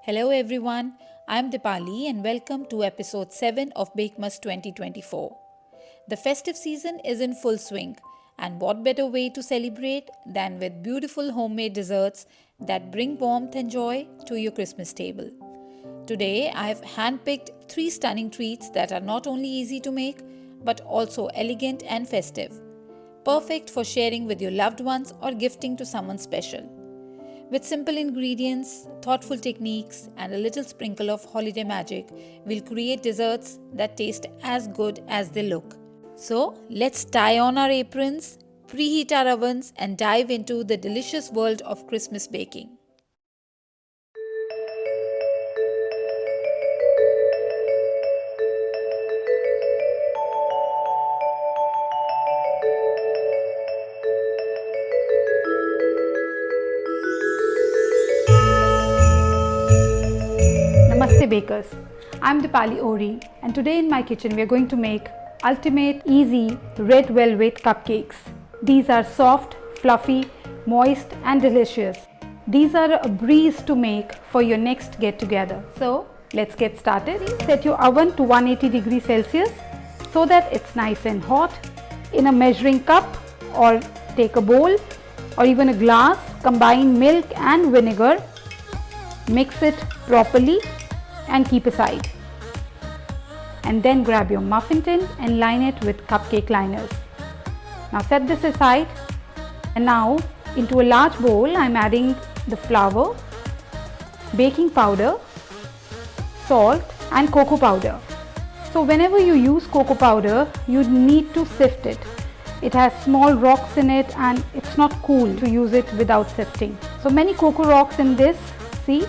Hello everyone, I'm Deepali and welcome to episode 7 of Bakemas 2024. The festive season is in full swing, and what better way to celebrate than with beautiful homemade desserts that bring warmth and joy to your Christmas table. Today, I have handpicked 3 stunning treats that are not only easy to make but also elegant and festive, perfect for sharing with your loved ones or gifting to someone special. With simple ingredients, thoughtful techniques, and a little sprinkle of holiday magic, we'll create desserts that taste as good as they look. So, let's tie on our aprons, preheat our ovens, and dive into the delicious world of Christmas baking. Namaste bakers, I'm Deepali Ori and today in my kitchen we are going to make ultimate easy red velvet cupcakes. These are soft, fluffy, moist and delicious. These are a breeze to make for your next get together. So let's get started. Set your oven to 180 degrees Celsius so that it's nice and hot. In a measuring cup or take a bowl or even a glass, combine milk and vinegar. Mix it properly and keep aside. And then grab your muffin tin and line it with cupcake liners. Now set this aside, and now into a large bowl I am adding the flour, baking powder, salt and cocoa powder. So whenever you use cocoa powder, you need to sift it. It has small rocks in it and it's not cool to use it without sifting. So many cocoa rocks in this, see?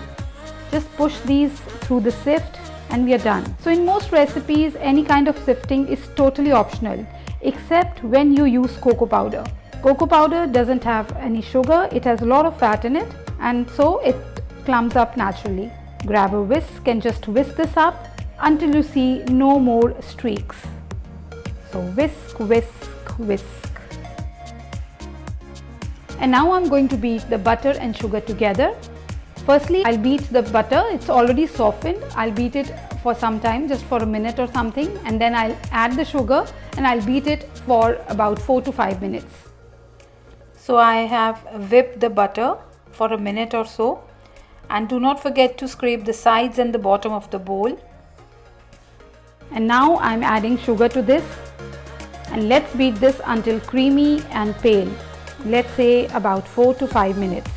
Just push these through the sift and we are done. So in most recipes, any kind of sifting is totally optional except when you use cocoa powder. Cocoa powder doesn't have any sugar, it has a lot of fat in it and so it clumps up naturally. Grab a whisk and just whisk this up until you see no more streaks. So whisk, whisk, whisk. And now I'm going to beat the butter and sugar together. Firstly, I'll beat the butter, it's already softened. I'll beat it for some time, just for a minute or something, and then I'll add the sugar and I'll beat it for about 4 to 5 minutes. So I have whipped the butter for a minute or so, and do not forget to scrape the sides and the bottom of the bowl. And now I'm adding sugar to this, and let's beat this until creamy and pale. Let's say about 4 to 5 minutes.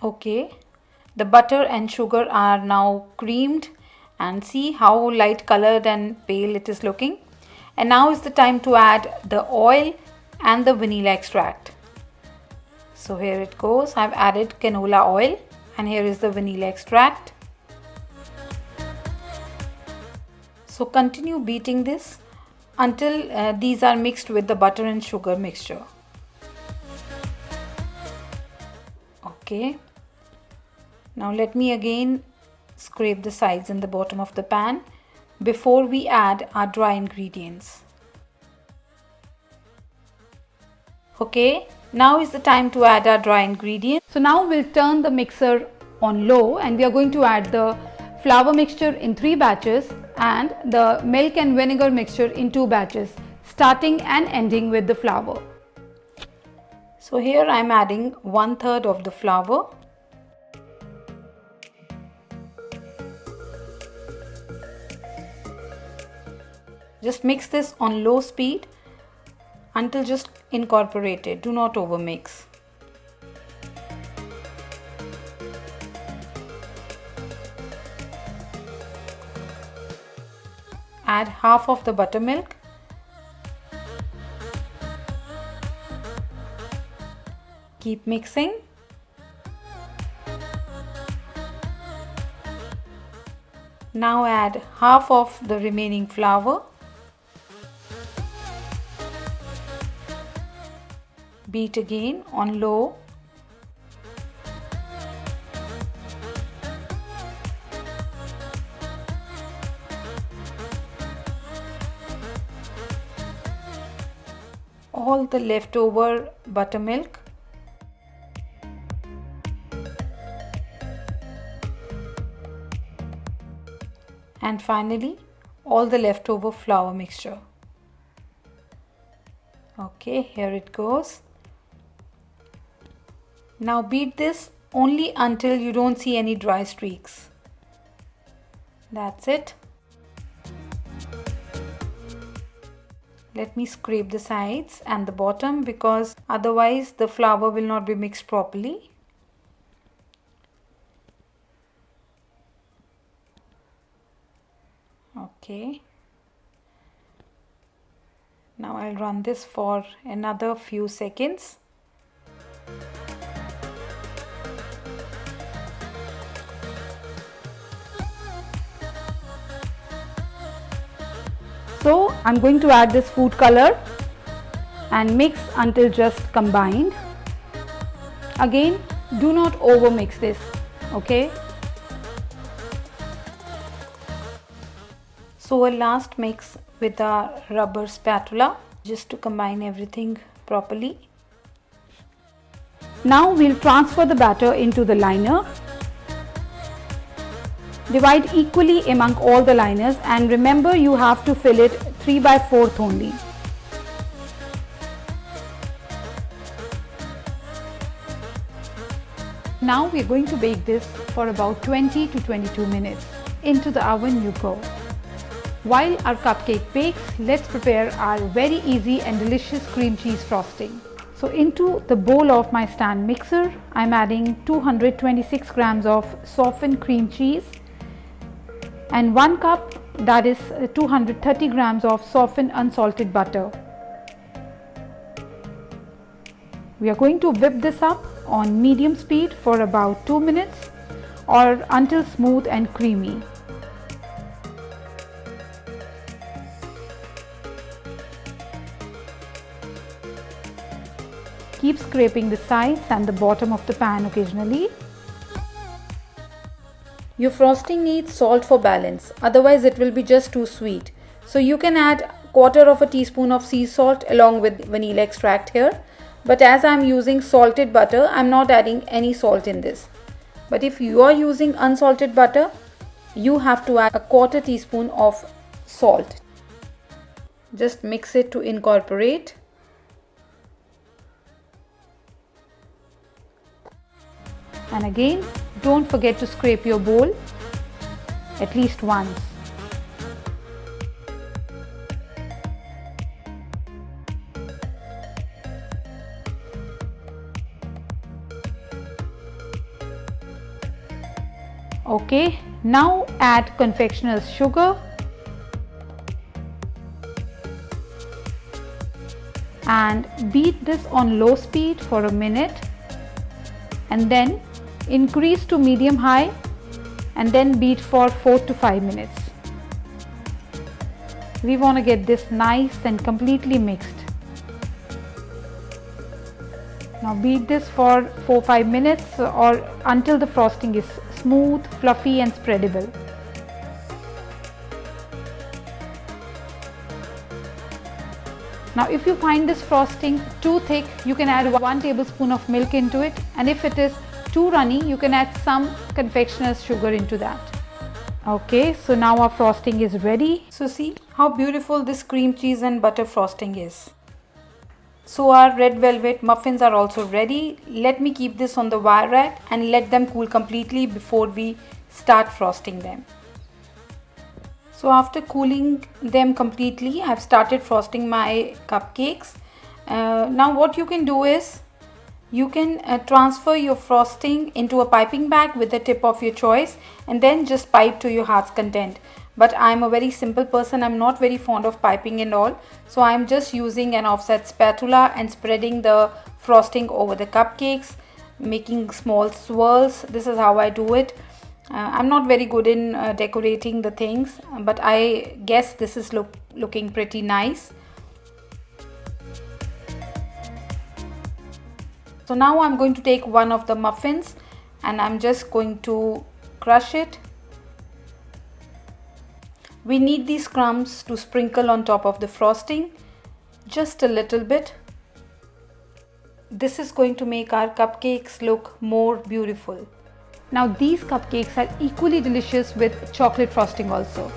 Okay, the butter and sugar are now creamed and see how light colored and pale it is looking. And now is the time to add the oil and the vanilla extract. So here it goes. I've added canola oil and here is the vanilla extract. So continue beating this until these are mixed with the butter and sugar mixture. Okay. Now let me again scrape the sides and the bottom of the pan before we add our dry ingredients. Okay, now is the time to add our dry ingredients. So now we'll turn the mixer on low and we are going to add the flour mixture in 3 batches and the milk and vinegar mixture in 2 batches, starting and ending with the flour. So here I am adding 1/3 of the flour. Just mix this on low speed until just incorporated. Do not overmix. Add half of the buttermilk. Keep mixing. Now add half of the remaining flour. Beat again on low. all the leftover buttermilk. And finally, all the leftover flour mixture. Okay, here it goes. Now beat this only until you don't see any dry streaks. That's it. Let me scrape the sides and the bottom because otherwise the flour will not be mixed properly. Okay. Now I'll run this for another few seconds. So I'm going to add this food color and mix until just combined. Again, do not over mix this, okay? So a last mix with a rubber spatula just to combine everything properly. Now we'll transfer the batter into the liner. Divide equally among all the liners and remember you have to fill it 3/4 only. Now we're going to bake this for about 20 to 22 minutes. Into the oven you go. While our cupcake bakes, let's prepare our very easy and delicious cream cheese frosting. So into the bowl of my stand mixer, I'm adding 226 grams of softened cream cheese and 1 cup, that is 230 grams of softened unsalted butter. We are going to whip this up on medium speed for about 2 minutes or until smooth and creamy. Keep scraping the sides and the bottom of the pan occasionally. Your frosting needs salt for balance, otherwise it will be just too sweet. So you can add 1/4 teaspoon of sea salt along with vanilla extract here. But as I am using salted butter, I am not adding any salt in this. But if you are using unsalted butter, you have to add 1/4 teaspoon of salt. Just mix it to incorporate. And again, don't forget to scrape your bowl at least once. Okay, now add confectioner's sugar and beat this on low speed for a minute and then increase to medium high and then beat for 4 to 5 minutes. We want to get this nice and completely mixed. Now beat this for 4-5 minutes or until the frosting is smooth, fluffy and spreadable. Now if you find this frosting too thick, you can add 1 tablespoon of milk into it, and if it is too runny, you can add some confectioner's sugar into that. Okay, so now our frosting is ready. So see how beautiful this cream cheese and butter frosting is. So our red velvet muffins are also ready. Let me keep this on the wire rack and let them cool completely before we start frosting them. So after cooling them completely, I've started frosting my cupcakes. Now what you can do is, you can transfer your frosting into a piping bag with the tip of your choice and then just pipe to your heart's content. But I'm a very simple person, I'm not very fond of piping and all. So I'm just using an offset spatula and spreading the frosting over the cupcakes, making small swirls. This is how I do it. I'm not very good in decorating the things, but I guess this is looking pretty nice. So now I'm going to take one of the muffins and I'm just going to crush it. We need these crumbs to sprinkle on top of the frosting, just a little bit. This is going to make our cupcakes look more beautiful. Now these cupcakes are equally delicious with chocolate frosting also.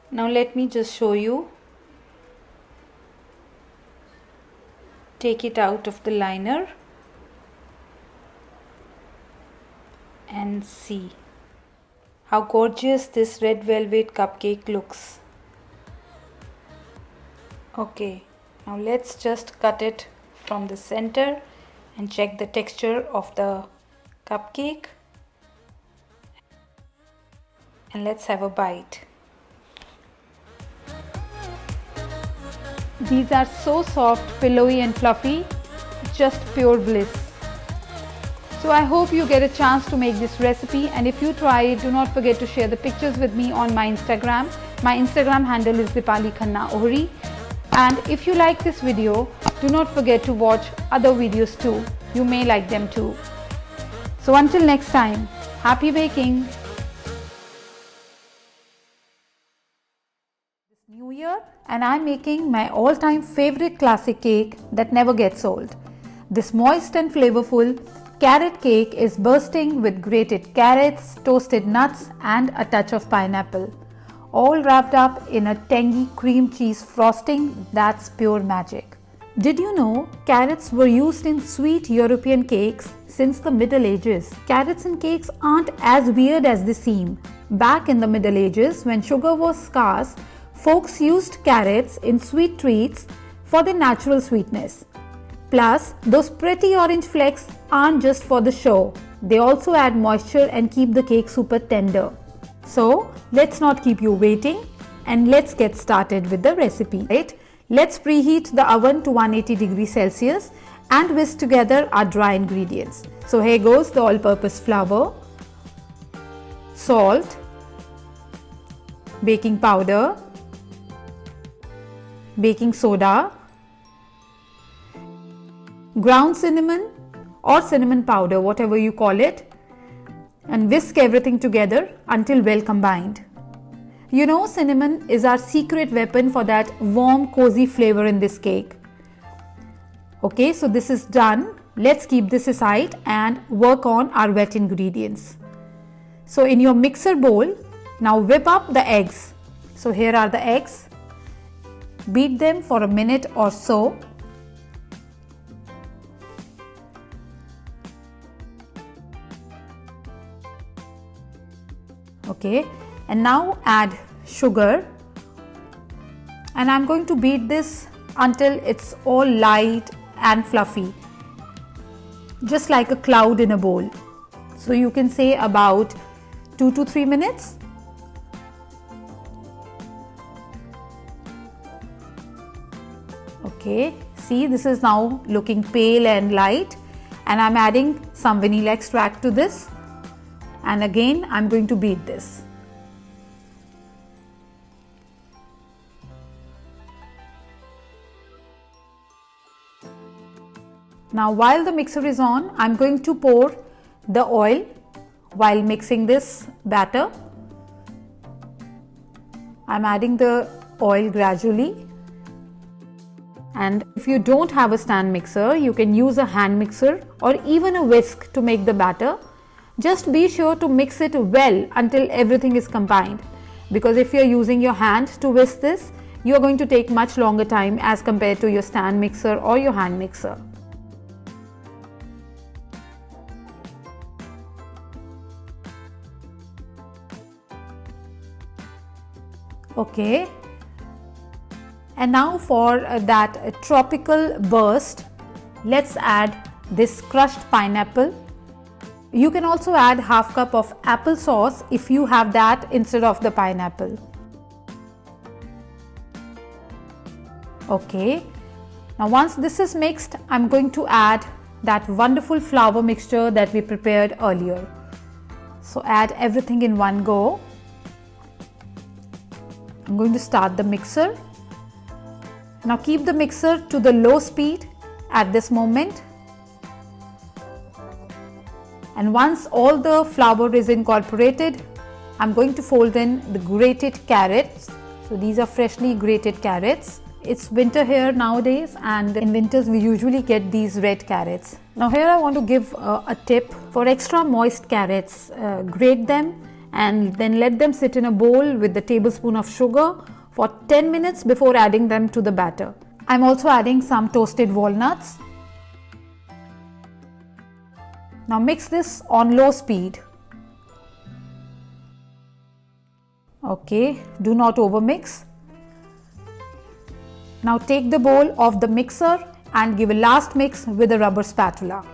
Now let me just show you. Take it out of the liner and see how gorgeous this red velvet cupcake looks. Okay, now let's just cut it from the center and check the texture of the cupcake, and let's have a bite. These are so soft, pillowy and fluffy, just pure bliss. So I hope you get a chance to make this recipe, and if you try it, do not forget to share the pictures with me on my Instagram. My Instagram handle is Deepali Ori. And if you like this video, do not forget to watch other videos too. You may like them too. So until next time, happy baking! New year, and I'm making my all-time favorite classic cake that never gets old. This moist and flavorful carrot cake is bursting with grated carrots, toasted nuts and a touch of pineapple, all wrapped up in a tangy cream cheese frosting that's pure magic. Did you know carrots were used in sweet European cakes since the Middle Ages? Carrots in cakes aren't as weird as they seem. Back in the Middle Ages, when sugar was scarce, folks used carrots in sweet treats for their natural sweetness. Plus, those pretty orange flecks aren't just for the show. They also add moisture and keep the cake super tender. So, let's not keep you waiting and let's get started with the recipe. Right? Let's preheat the oven to 180 degrees Celsius and whisk together our dry ingredients. So here goes the all-purpose flour, salt, baking powder, baking soda, ground cinnamon or cinnamon powder, whatever you call it, and whisk everything together until well combined. You know, cinnamon is our secret weapon for that warm, cozy flavor in this cake. Okay, so this is done. Let's keep this aside and work on our wet ingredients. So in your mixer bowl, now whip up the eggs. So here are the eggs. Beat them for a minute or so. Okay, and now add sugar, and I'm going to beat this until it's all light and fluffy, just like a cloud in a bowl. So you can say about 2 to 3 minutes. Okay, see, this is now looking pale and light, and I'm adding some vanilla extract to this, and again I'm going to beat this. Now while the mixer is on, I'm going to pour the oil while mixing this batter. I'm adding the oil gradually. And if you don't have a stand mixer, you can use a hand mixer or even a whisk to make the batter. Just be sure to mix it well until everything is combined, because if you're using your hand to whisk this, you're going to take much longer time as compared to your stand mixer or your hand mixer. Okay. And now for that tropical burst, let's add this crushed pineapple. You can also add half cup of applesauce if you have that instead of the pineapple. Okay, now once this is mixed, I'm going to add that wonderful flour mixture that we prepared earlier. So add everything in one go. I'm going to start the mixer. Now keep the mixer to the low speed at this moment. And once all the flour is incorporated, I'm going to fold in the grated carrots. So these are freshly grated carrots It's winter here nowadays, and in winters we usually get these red carrots. Now here I want to give a tip. For extra moist carrots, grate them and then let them sit in a bowl with the tablespoon of sugar for 10 minutes before adding them to the batter. I'm also adding some toasted walnuts. Now mix this on low speed. Okay, do not overmix. Now take the bowl off the mixer and give a last mix with a rubber spatula.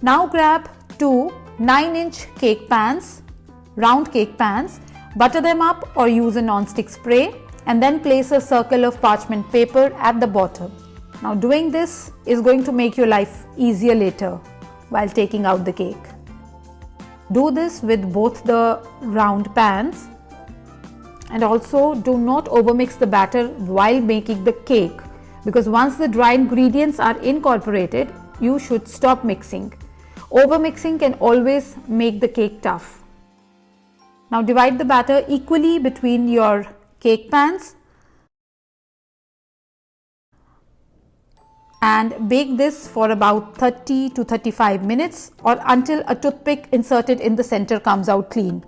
Now grab two 9-inch cake pans, round cake pans, butter them up or use a non-stick spray, and then place a circle of parchment paper at the bottom. Now doing this is going to make your life easier later while taking out the cake. Do this with both the round pans, and also do not overmix the batter while making the cake, because once the dry ingredients are incorporated, you should stop mixing. Overmixing can always make the cake tough. Now divide the batter equally between your cake pans and bake this for about 30 to 35 minutes or until a toothpick inserted in the center comes out clean.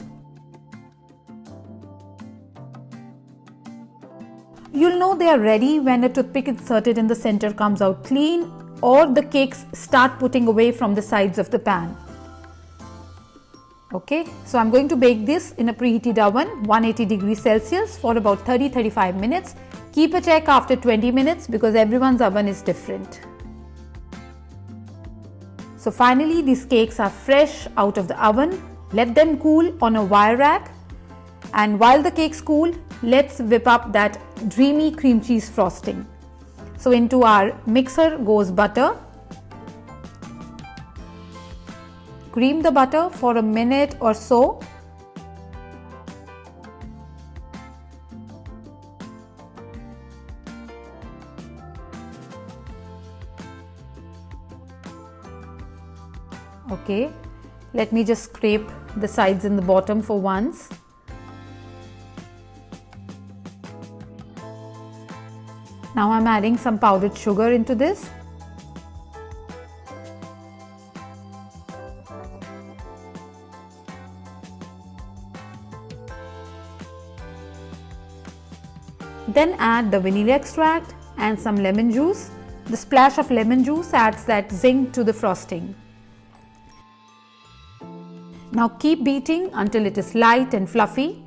You'll know they are ready when a toothpick inserted in the center comes out clean or the cakes start putting away from the sides of the pan. Okay, so I'm going to bake this in a preheated oven 180 degrees Celsius for about 30-35 minutes. Keep a check after 20 minutes because everyone's oven is different. So finally these cakes are fresh out of the oven. Let them cool on a wire rack, and while the cakes cool, let's whip up that dreamy cream cheese frosting. So into our mixer goes butter. Cream the butter for a minute or so. Okay, let me just scrape the sides and the bottom for once. Now I'm adding some powdered sugar into this. Then add the vanilla extract and some lemon juice. The splash of lemon juice adds that zing to the frosting. Now keep beating until it is light and fluffy.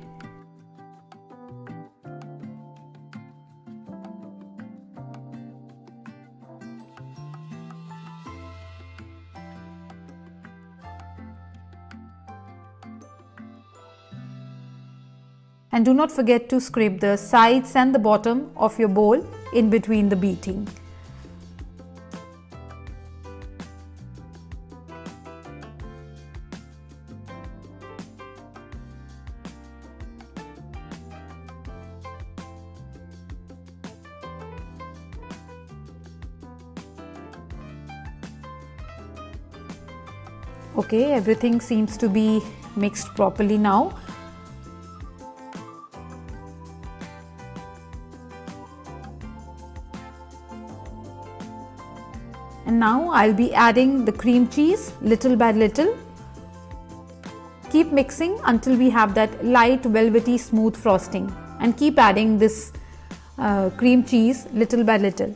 And do not forget to scrape the sides and the bottom of your bowl in between the beating. Okay, everything seems to be mixed properly now. And now I'll be adding the cream cheese little by little. Keep mixing until we have that light velvety smooth frosting, and keep adding this cream cheese little by little.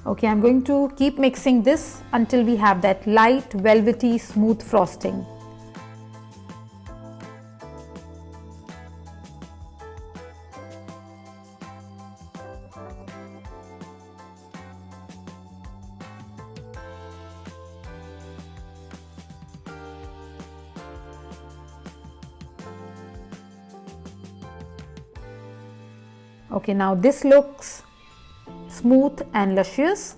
Okay, I'm going to keep mixing this until we have that light, velvety, smooth frosting. Okay, now this looks smooth and luscious.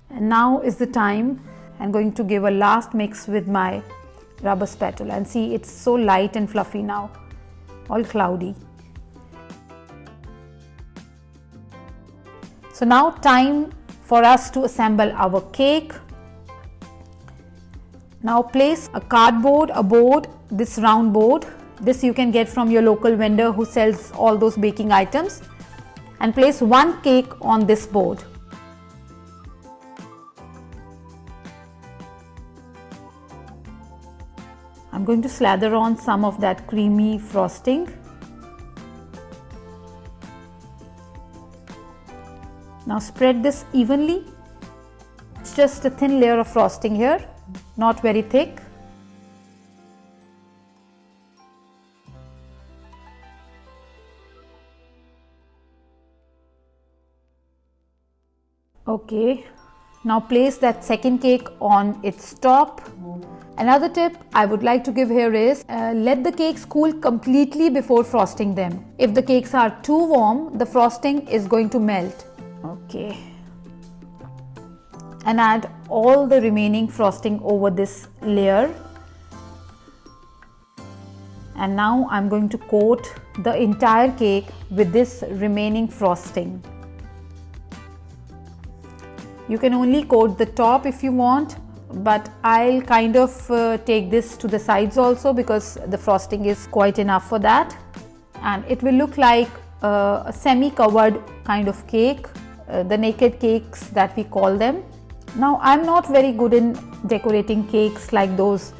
And now is the time. I'm going to give a last mix with my rubber spatula, and see, it's so light and fluffy now, all cloudy. So now time for us to assemble our cake. Now place a cardboard, a board, this round board. This you can get from your local vendor who sells all those baking items, and place one cake on this board. I'm going to slather on some of that creamy frosting. Now spread this evenly. It's just a thin layer of frosting here, not very thick. Okay, now place that second cake on its top. Another tip I would like to give here is let the cakes cool completely before frosting them. If the cakes are too warm, the frosting is going to melt. Okay, and add all the remaining frosting over this layer. And now I'm going to coat the entire cake with this remaining frosting. You can only coat the top if you want, but I'll kind of take this to the sides also, because the frosting is quite enough for that, and it will look like a semi-covered kind of cake, the naked cakes that we call them. Now I'm not very good in decorating cakes like those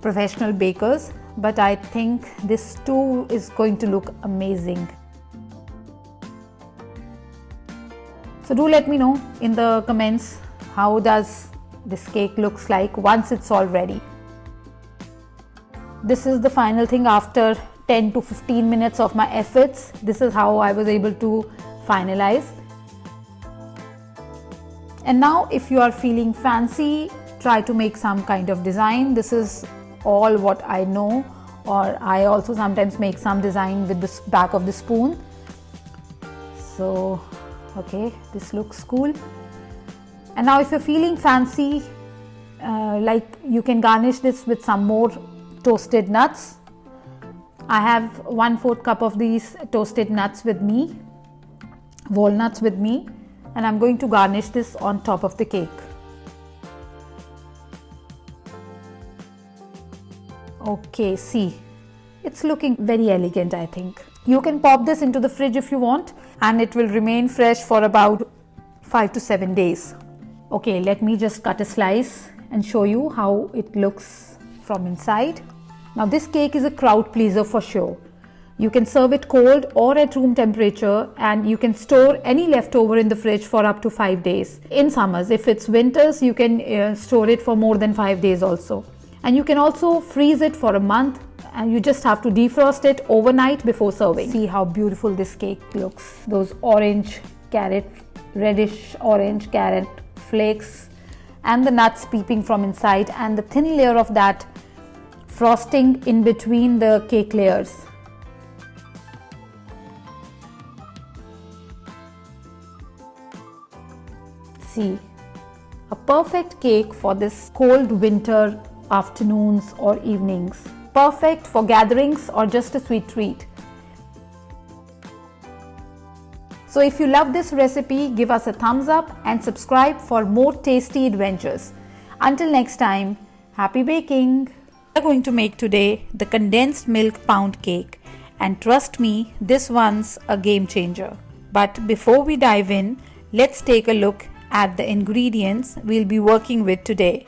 professional bakers, but I think this too is going to look amazing. So do let me know in the comments how does this cake looks like once it's all ready. This is the final thing after 10 to 15 minutes of my efforts. This is how I was able to finalize. And now if you are feeling fancy, try to make some kind of design. This is all what I know, or I also sometimes make some design with the back of the spoon. So okay, this looks cool. And now if you're feeling fancy, like you can garnish this with some more toasted nuts. I have 1/4 cup of these toasted nuts with me, walnuts with me, and I'm going to garnish this on top of the cake. Okay, see, it's looking very elegant, I think. You can pop this into the fridge if you want, and it will remain fresh for about 5 to 7 days. Okay, let me just cut a slice and show you how it looks from inside. Now this cake is a crowd pleaser for sure. You can serve it cold or at room temperature, and you can store any leftover in the fridge for up to 5 days. In summers, if it's winters, you can store it for more than 5 days also. And you can also freeze it for a month, and you just have to defrost it overnight before serving. See how beautiful this cake looks. Those orange carrot, reddish orange carrot flakes, and the nuts peeping from inside, and the thin layer of that frosting in between the cake layers. See, a perfect cake for this cold winter afternoons or evenings. Perfect for gatherings or just a sweet treat. So if you love this recipe, give us a thumbs up and subscribe for more tasty adventures. Until next time, happy baking! We are going to make today the condensed milk pound cake, and trust me, this one's a game changer. But before we dive in, Let's take a look at the ingredients we'll be working with today.